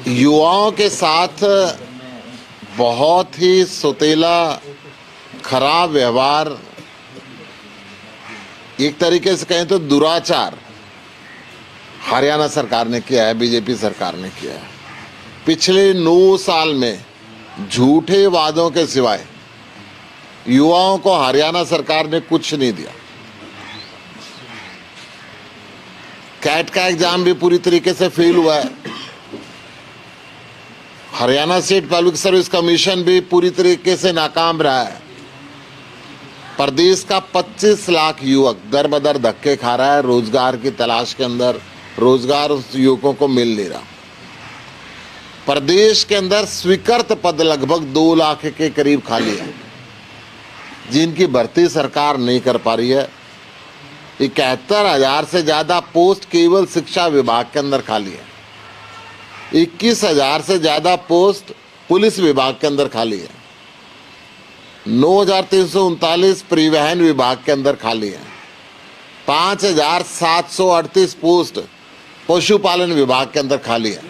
युवाओं के साथ बहुत ही सौतेला खराब व्यवहार, एक तरीके से कहें तो दुराचार हरियाणा सरकार ने किया है, बीजेपी सरकार ने किया है। पिछले 9 साल में झूठे वादों के सिवाय युवाओं को हरियाणा सरकार ने कुछ नहीं दिया। कैट का एग्जाम भी पूरी तरीके से फेल हुआ है। Haryana state public service commission भी पूरी तरीके से नाकाम रहा है। प्रदेश का 25 लाख युवक दर बदर धक्के खा रहा है। रोजगार की तलाश के अंदर रोजगार उस युवकों को मिल नहीं रहा। प्रदेश के अंदर स्वीकृत पद लगभग 2 लाख के करीब खाली है, जिनकी भर्ती सरकार नहीं कर पा रही है। 71,000 से ज्यादा पोस्ट केवल शिक्षा विभाग के अंदर खाली है। 21,000 से ज्यादा पोस्ट पुलिस विभाग के अंदर खाली है। 9,339 परिवहन विभाग के अंदर खाली है। 5,738 पोस्ट पशुपालन विभाग के अंदर खाली है।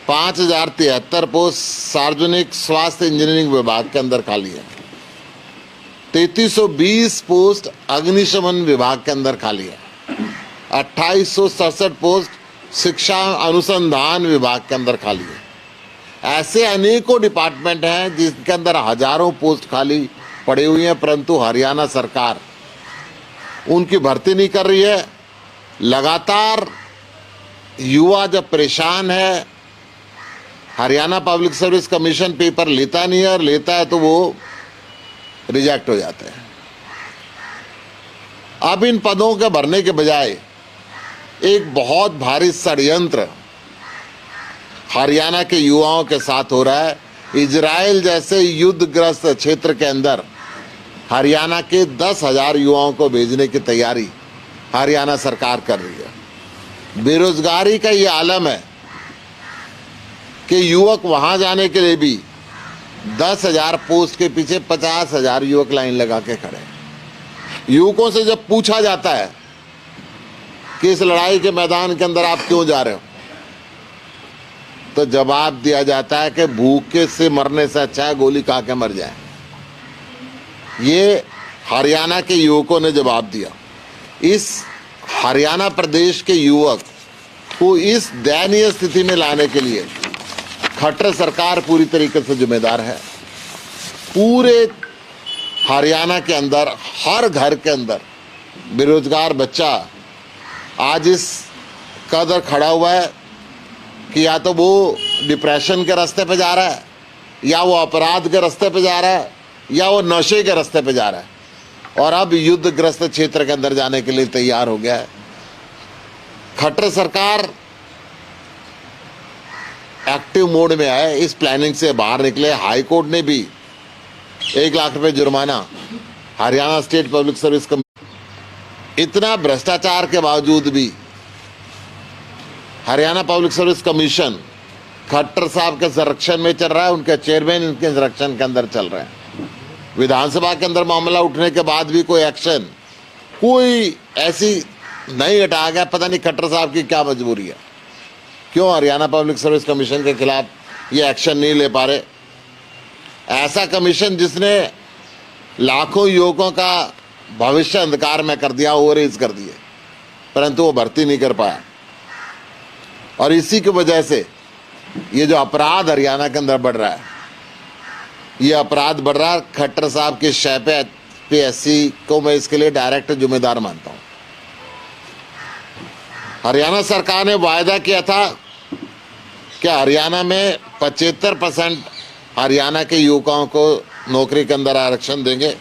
5,073 पोस्ट सार्वजनिक स्वास्थ्य इंजीनियरिंग विभाग के अंदर खाली है। 3,320 पोस्ट अग्निशमन विभाग के अंदर खाली है। 2,867 पोस्ट शिक्षा अनुसंधान विभाग के अंदर खाली है। ऐसे अनेकों डिपार्टमेंट हैं जिनके अंदर हजारों पोस्ट खाली पड़ी हुई हैं, परंतु हरियाणा सरकार उनकी भर्ती नहीं कर रही है। लगातार युवा जब परेशान है, Haryana public service commission paper लेता नहीं है, और लेता है तो वो रिजेक्ट हो जाते हैं। अब इन पदों के भरने के बजाय एक बहुत भारी षड्यंत्र हरियाणा के युवाओं के साथ हो रहा है। इजराइल जैसे युद्धग्रस्त क्षेत्र के अंदर हरियाणा के 10,000 युवाओं को भेजने की तैयारी हरियाणा सरकार कर रही है। बेरोजगारी का ये आलम है कि युवक वहां जाने के लिए भी 10,000 पोस्ट के पीछे 50,000 युवक लाइन लगा के खड़े हैं। युवकों से जब पूछा जाता है कि इस लड़ाई के मैदान के अंदर आप क्यों जा रहे हो, तो जवाब दिया जाता है कि भूखे से मरने से अच्छा है गोली खा के मर जाए। ये हरियाणा के युवकों ने जवाब दिया। इस हरियाणा प्रदेश के युवक को इस दयनीय स्थिति में लाने के लिए खट्टर सरकार पूरी तरीके से जिम्मेदार है। पूरे हरियाणा के अंदर हर घर के अंदर बेरोजगार बच्चा आज इस कदर खड़ा हुआ है कि या तो वो डिप्रेशन के रास्ते पे जा रहा है, या वो अपराध के रास्ते पे जा रहा है, या वो नशे के रास्ते पे जा रहा है, और अब युद्धग्रस्त क्षेत्र के अंदर जाने के लिए तैयार हो गया है। खट्टर सरकार एक्टिव मोड में है, इस प्लानिंग से बाहर निकले। हाई कोर्ट ने भी 1 लाख रुपए जुर्माना Haryana state public service commission. इतना भ्रष्टाचार के बावजूद भी Haryana public service commission Khattar साहब के संरक्षण में चल रहा है, उनके चेयरमैन उनके संरक्षण के अंदर चल रहे हैं। विधानसभा के अंदर मामला उठने के बाद भी कोई एक्शन, कोई ऐसी नहीं हटाया गया। पता नहीं खट्टर साहब की क्या मजबूरी है, क्यों हरियाणा पब्लिक सर्विस कमीशन के खिलाफ ये एक्शन नहीं ले पा रहे। ऐसा कमीशन जिसने लाखों युवकों का भविष्य अंधकार में कर दिया, ओवरेज कर दिए, परंतु वो भर्ती नहीं कर पाया। और इसी की वजह से ये जो अपराध हरियाणा के अंदर बढ़ रहा है, ये अपराध बढ़ रहा है। खट्टर साहब की शय पे एससी को मैं इसके लिए डायरेक्ट जिम्मेदार मानता हूं। हरियाणा सरकार ने वायदा किया था कि हरियाणा में 75% हरियाणा के युवकों को नौकरी के अंदर आरक्षण देंगे।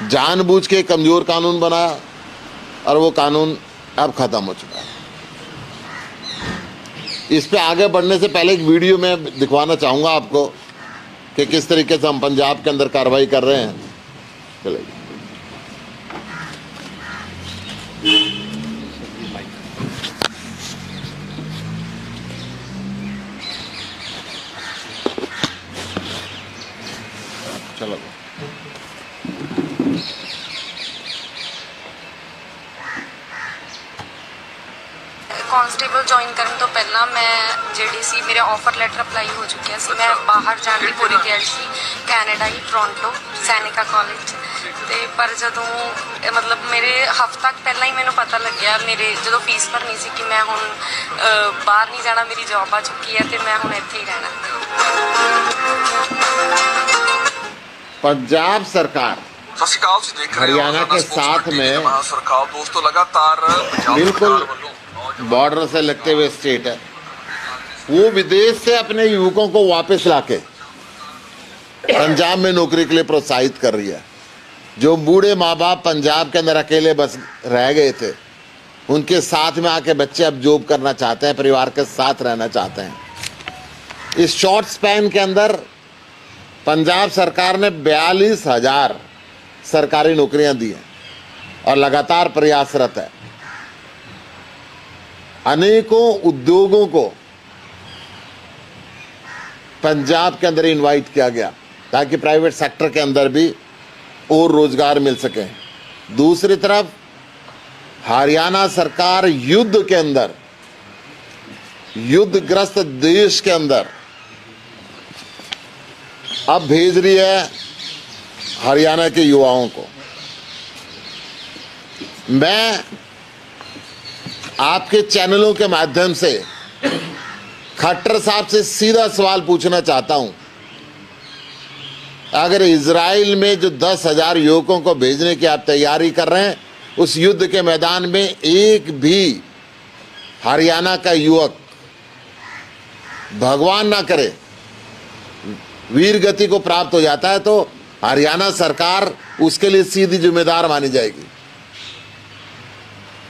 जानबूझ के कमजोर कानून बनाया और वो कानून अब खत्म हो चुका है। इस पे आगे बढ़ने से पहले एक वीडियो में दिखवाना चाहूँगा आपको कि किस तरीके से हम पंजाब के अंदर कार्रवाई कर रहे हैं। चलिए। चलो। ਕਾਂਸਟੇਬਲ ਜੁਆਇਨ ਕਰਨ ਤੋਂ ਪਹਿਲਾਂ ਮੈਂ ਜਿਹੜੀ ਸੀ ਮੇਰੇ ਆਫਰ ਲੈਟਰ ਅਪਲਾਈ ਹੋ ਚੁੱਕਿਆ ਸੀ। ਮੈਂ ਬਾਹਰ ਜਾਣ ਦੀ ਪੂਰੀ ਤਿਆਰੀ ਸੀ, ਕੈਨੇਡਾ ਹੀ ਟੋਰਾਂਟੋ ਸੈਨਿਕਾ ਕਾਲਜ 'ਚ। ਤੇ ਪਰ ਜਦੋਂ ਮਤਲਬ ਮੇਰੇ ਹਫ਼ਤਾ ਕੁ ਪਹਿਲਾਂ ਹੀ ਮੈਨੂੰ ਪਤਾ ਲੱਗਿਆ, ਮੇਰੇ ਜਦੋਂ ਫੀਸ ਭਰਨੀ ਸੀ, ਕਿ ਮੈਂ ਹੁਣ ਬਾਹਰ ਨਹੀਂ ਜਾਣਾ, ਮੇਰੀ ਜੌਬ ਆ ਚੁੱਕੀ ਹੈ ਤੇ ਮੈਂ ਹੁਣ ਇੱਥੇ ਹੀ ਰਹਿਣਾ। पंजाब सरकार हरियाणा के साथ में दोस्तों लगातार बिल्कुल बॉर्डर से लगते हुए स्टेट है, वो विदेश से अपने युवकों को वापस लाके पंजाब में नौकरी के लिए प्रोत्साहित कर रही है। जो बूढ़े माँ बाप पंजाब के अंदर अकेले बस रह गए थे, उनके साथ में आके बच्चे अब जॉब करना चाहते हैं, परिवार के साथ रहना चाहते हैं। इस शॉर्ट स्पैन के अंदर पंजाब सरकार ने 42,000 सरकारी नौकरियां दी हैं और लगातार प्रयासरत है। अनेकों उद्योगों को पंजाब के अंदर इनवाइट किया गया ताकि प्राइवेट सेक्टर के अंदर भी और रोजगार मिल सके। दूसरी तरफ हरियाणा सरकार युद्ध के अंदर, युद्धग्रस्त देश के अंदर अब भेज रही है हरियाणा के युवाओं को। मैं आपके चैनलों के माध्यम से खट्टर साहब से सीधा सवाल पूछना चाहता हूं, अगर इजराइल में जो 10,000 युवकों को भेजने की आप तैयारी कर रहे हैं, उस युद्ध के मैदान में एक भी हरियाणा का युवक भगवान ना करे वीर गति को प्राप्त हो जाता है, तो हरियाणा सरकार उसके लिए सीधी जिम्मेदार मानी जाएगी।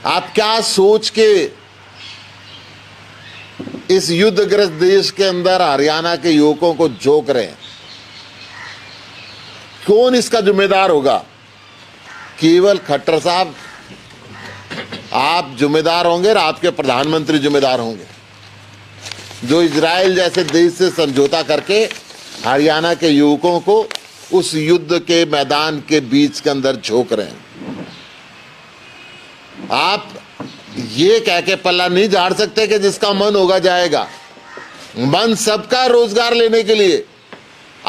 आप क्या सोच के इस युद्धग्रस्त देश के अंदर हरियाणा के युवकों को झोंक रहे हैं? कौन इसका जिम्मेदार होगा? केवल खट्टर साहब आप जिम्मेदार होंगे और आपके प्रधानमंत्री जिम्मेदार होंगे, जो इजराइल जैसे देश से समझौता करके हरियाणा के युवकों को उस युद्ध के मैदान के बीच के अंदर झोंक रहे हैं। आप ये कह के पल्ला नहीं झाड़ सकते कि जिसका मन होगा जाएगा। मन सबका रोजगार लेने के लिए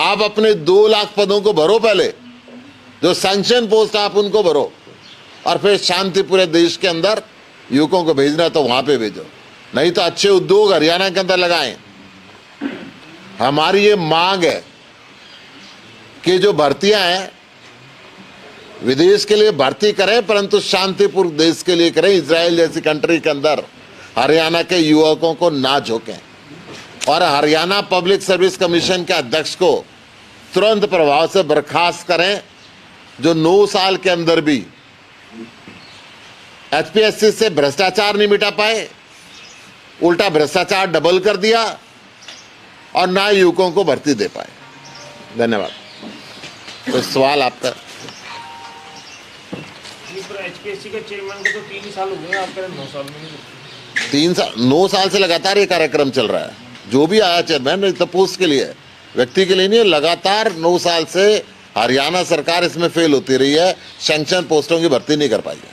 आप अपने 2 लाख पदों को भरो, पहले जो सैंक्शन पोस्ट आप उनको भरो, और फिर शांति पूरे देश के अंदर युवकों को भेजना तो वहां पे भेजो, नहीं तो अच्छे उद्योग हरियाणा के अंदर लगाएं। हमारी ये मांग है कि जो भर्तियां हैं विदेश के लिए भर्ती करें, परंतु शांतिपूर्ण देश के लिए करें। इजराइल जैसी कंट्री के अंदर हरियाणा के युवकों को ना झोंकें, और हरियाणा पब्लिक सर्विस कमीशन के अध्यक्ष को तुरंत प्रभाव से बर्खास्त करें, जो 9 साल के अंदर भी एचपीएससी से भ्रष्टाचार नहीं मिटा पाए, उल्टा भ्रष्टाचार डबल कर दिया और ना युवकों को भर्ती दे पाए। धन्यवाद। तो सवाल आपका। एचपीएससी के चेयरमैन को तो 3 साल हो गए, आप कह रहे 9 साल में नहीं। 9 साल से लगातार ये कार्यक्रम चल रहा है। जो भी आया चेयरमैन तो पोस्ट के लिए है, व्यक्ति के लिए नहीं है। लगातार 9 साल से हरियाणा सरकार इसमें फेल होती रही है, सैंक्शन पोस्टों की भर्ती नहीं कर पाई है।